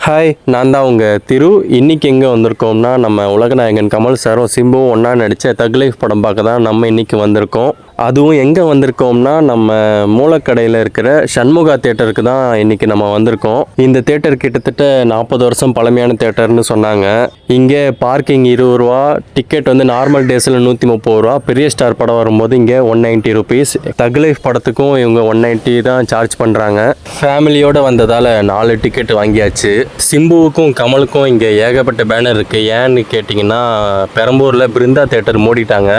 Hi, நான் தான் உங்கள் திரு. இன்றைக்கி எங்கே வந்திருக்கோம்னா, நம்ம உலகநாயகன் கமல் சாரும் சிம்புவும் ஒன்றா நடித்த தக் லைஃப் படம் பார்க்க தான் நம்ம இன்றைக்கி வந்திருக்கோம். அதுவும் எங்கே வந்திருக்கோம்னா, நம்ம மூலக்கடையில் இருக்கிற சண்முகா தேட்டருக்கு தான் இன்றைக்கி நம்ம வந்திருக்கோம். இந்த தேட்டர் கிட்டத்தட்ட 40 வருஷம் பழமையான தேட்டர்னு சொன்னாங்க. இங்கே பார்க்கிங் 20 ரூபா, டிக்கெட் வந்து நார்மல் டேஸில் 130 ரூபா, பெரிய ஸ்டார் படம் வரும்போது இங்கே 190 ருபீஸ். தக் லைஃப் படத்துக்கும் இவங்க 190 தான் சார்ஜ் பண்ணுறாங்க. ஃபேமிலியோடு வந்ததால் 4 டிக்கெட் வாங்கியாச்சு. சிம்புவுக்கும் கமலுக்கும் இங்கே ஏகப்பட்ட பேனர் இருக்குது. ஏன்னு கேட்டிங்கன்னா, பெரம்பூரில் பிருந்தா தேட்டர் மூடிட்டாங்க.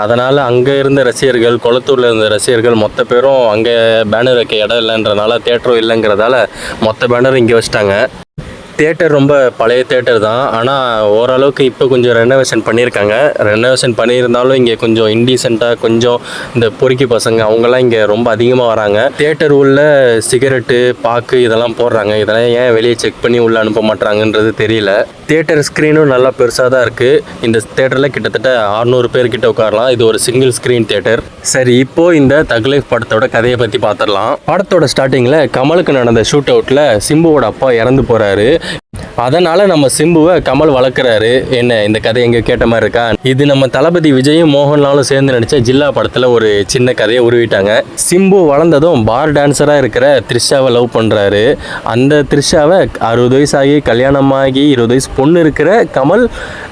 அதனால் அங்கே இருந்த ரசிகர்கள், கொளத்தூரில் இருந்த ரசிகர்கள் மொத்த பேரும் அங்கே பேனர் வைக்க இடம் இல்லைன்றனால, தேட்டரும் இல்லைங்கிறதால மொத்த பேனரும் இங்கே வச்சிட்டாங்க. தேட்டர் ரொம்ப பழைய தேட்டர் தான். ஆனால் ஓரளவுக்கு இப்போ கொஞ்சம் ரெனோவேஷன் பண்ணியிருக்காங்க. ரெனோவேஷன் பண்ணியிருந்தாலும் இங்கே கொஞ்சம் இன்டீசெண்டாக, கொஞ்சம் இந்த பொறுக்கி பசங்க அவங்கெல்லாம் இங்கே ரொம்ப அதிகமாக வராங்க. தேட்டர் உள்ள சிகரெட்டு, பாக்கு இதெல்லாம் போடுறாங்க. இதெல்லாம் ஏன் வெளியே செக் பண்ணி உள்ளே அனுப்ப மாட்டாங்கன்றது தெரியல. தேட்டர் ஸ்க்ரீனும் நல்லா பெருசாக தான் இருக்குது. இந்த தேட்டரில் கிட்டத்தட்ட 600 பேர்கிட்ட உட்காரலாம். இது ஒரு சிங்கிள் ஸ்க்ரீன் தேட்டர். சரி, இப்போது இந்த தக் லைஃப் படத்தோட கதையை பற்றி பார்த்துடலாம். படத்தோட ஸ்டார்டிங்கில் கமலுக்கு நடந்த ஷூட் அவுட்டில் சிம்புவோட அப்பா இறந்து போகிறாரு. அதனால் நம்ம சிம்புவை கமல் வளர்க்குறாரு. என்ன, இந்த கதை எங்கே கேட்ட மாதிரி இருக்கா? இது நம்ம தளபதி விஜயும் மோகன்லாலும் சேர்ந்து நடித்த ஜில்லா படத்தில் ஒரு சின்ன கதையை உருவிட்டாங்க. சிம்பு வளர்ந்ததும் பார் டான்ஸராக இருக்கிற த்ரிஷாவை லவ் பண்ணுறாரு. அந்த த்ரிஷாவை 60 வயசாகி கல்யாணமாகி 20 வயசு பொண்ணு இருக்கிற கமல்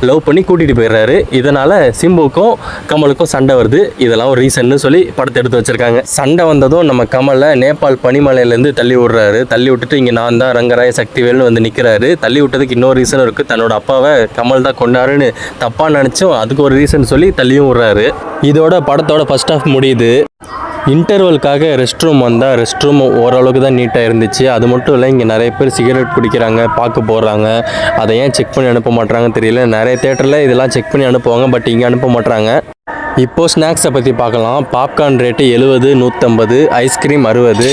லவ் பண்ணி கூட்டிகிட்டு போயிடுறாரு. இதனால் சிம்புக்கும் கமலுக்கும் சண்டை வருது. இதெல்லாம் ஒரு ரீசன்னு சொல்லி படத்தை எடுத்து வச்சுருக்காங்க. சண்டை வந்ததும் நம்ம கமலை நேபாள் பனிமலையிலேருந்து தள்ளி விடுறாரு. தள்ளி விட்டுட்டு இங்கே நான் தான் ரங்கராய சக்திவேல்னு வந்து நிற்கிறாரு. தள்ளி விட்டதுக்கு இன்னொரு ரீசன் இருக்குது. தன்னோட அப்பாவை கமல் தான் கொண்டாருன்னு தப்பாக நினச்சோம், அதுக்கு ஒரு ரீசன் சொல்லி தள்ளியும் விடுறாரு. இதோட படத்தோட ஃபர்ஸ்ட் ஹாஃப் முடியுது. இன்டர்வலுக்காக ரெஸ்ட் ரூம் வந்தால் ரெஸ்ட் ரூம் ஓரளவுக்கு தான் நீட்டாக இருந்துச்சு. அது மட்டும் இல்லை, இங்கே நிறைய பேர் சிகரெட் குடிக்கிறாங்க, பாக்கு போடுறாங்க. அதை ஏன் செக் பண்ணி அனுப்ப மாட்டாங்கன்னு தெரியல. நிறைய தேட்டரில் இதெல்லாம் செக் பண்ணி அனுப்புவாங்க, பட் இங்கே அனுப்ப மாட்டாங்க. இப்போது ஸ்நாக்ஸை பற்றி பார்க்கலாம். Popcorn rate 70, 150, ice cream 60.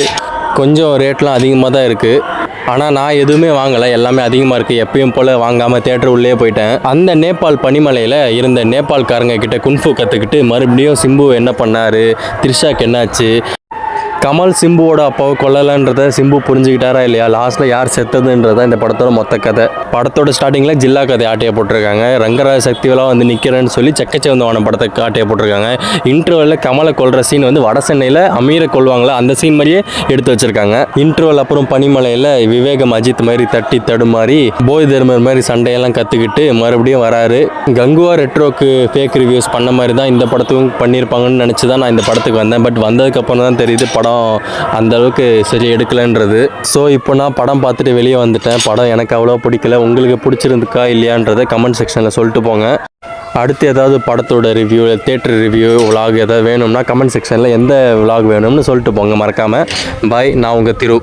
கொஞ்சம் ரேட்லாம் அதிகமாக தான் இருக்குது. ஆனால் நான் எதுவுமே வாங்கலை, எல்லாமே அதிகமாக இருக்குது. எப்பயும் போல் வாங்காமல் தேட்டர் உள்ளே போயிட்டேன். அந்த நேபாள் பனிமலையில் இருந்த நேபாள்காரங்க கிட்ட குன்ஃபு கற்றுக்கிட்டு மறுபடியும் சிம்பு என்ன பண்ணார், த்ரிஷாக்கு என்னாச்சு, கமல் சிம்புவோட அப்பாவை கொல்லலைன்றதை சிம்பு புரிஞ்சுக்கிட்டாரா இல்லையா, லாஸ்ட்டில் யார் செத்ததுன்றதான் இந்த படத்தோட மொத்த கதை. படத்தோட ஸ்டார்டிங்கில் ஜில்லா கதை ஆட்டையை போட்டிருக்காங்க. ரங்கராஜ சக்திவேலா வந்து நிற்கிறேன்னு சொல்லி செக்கச்சேவந்தவான படத்தை ஆட்டையை போட்டிருக்காங்க. இன்டர்வலில் கமலை கொல்ற சீன் வந்து வட சென்னையில் அமீரை கொல்வாங்களா, அந்த சீன் மாதிரியே எடுத்து வச்சிருக்காங்க. இன்டர்வல் அப்புறம் பனிமலையில் விவேகம் அஜித் மாதிரி தட்டி தடுமாறி போய் தர்மர் மாதிரி சண்டையெல்லாம் கற்றுக்கிட்டு மறுபடியும் வராரு. கங்குவா ரெட்ரோக்கு ஃபேக் ரிவ்யூஸ் பண்ண மாதிரி தான் இந்த படத்துக்கும் பண்ணியிருப்பாங்கன்னு நினச்சி தான் நான் இந்த படத்துக்கு வந்தேன். பட் வந்ததுக்கப்புறம் தான் தெரியுது படம் அந்த அளவுக்கு சரி எடுக்கலைன்றது. ஸோ இப்போ நான் படம் பார்த்துட்டு வெளியே வந்துட்டேன். படம் எனக்கு அவ்வளோ பிடிக்கல. உங்களுக்கு பிடிச்சிருந்துக்கா இல்லையான்றதை கமெண்ட் செக்ஷனில் சொல்லிட்டு போங்க. அடுத்து ஏதாவது படத்தோட ரிவ்யூ, தேட்டர் ரிவ்யூ, விலாக் ஏதாவது வேணும்னா கமெண்ட் செக்ஷனில் எந்த விலாக் வேணும்னு சொல்லிட்டு போங்க மறக்காமல். பாய், நான் உங்கள் திரு.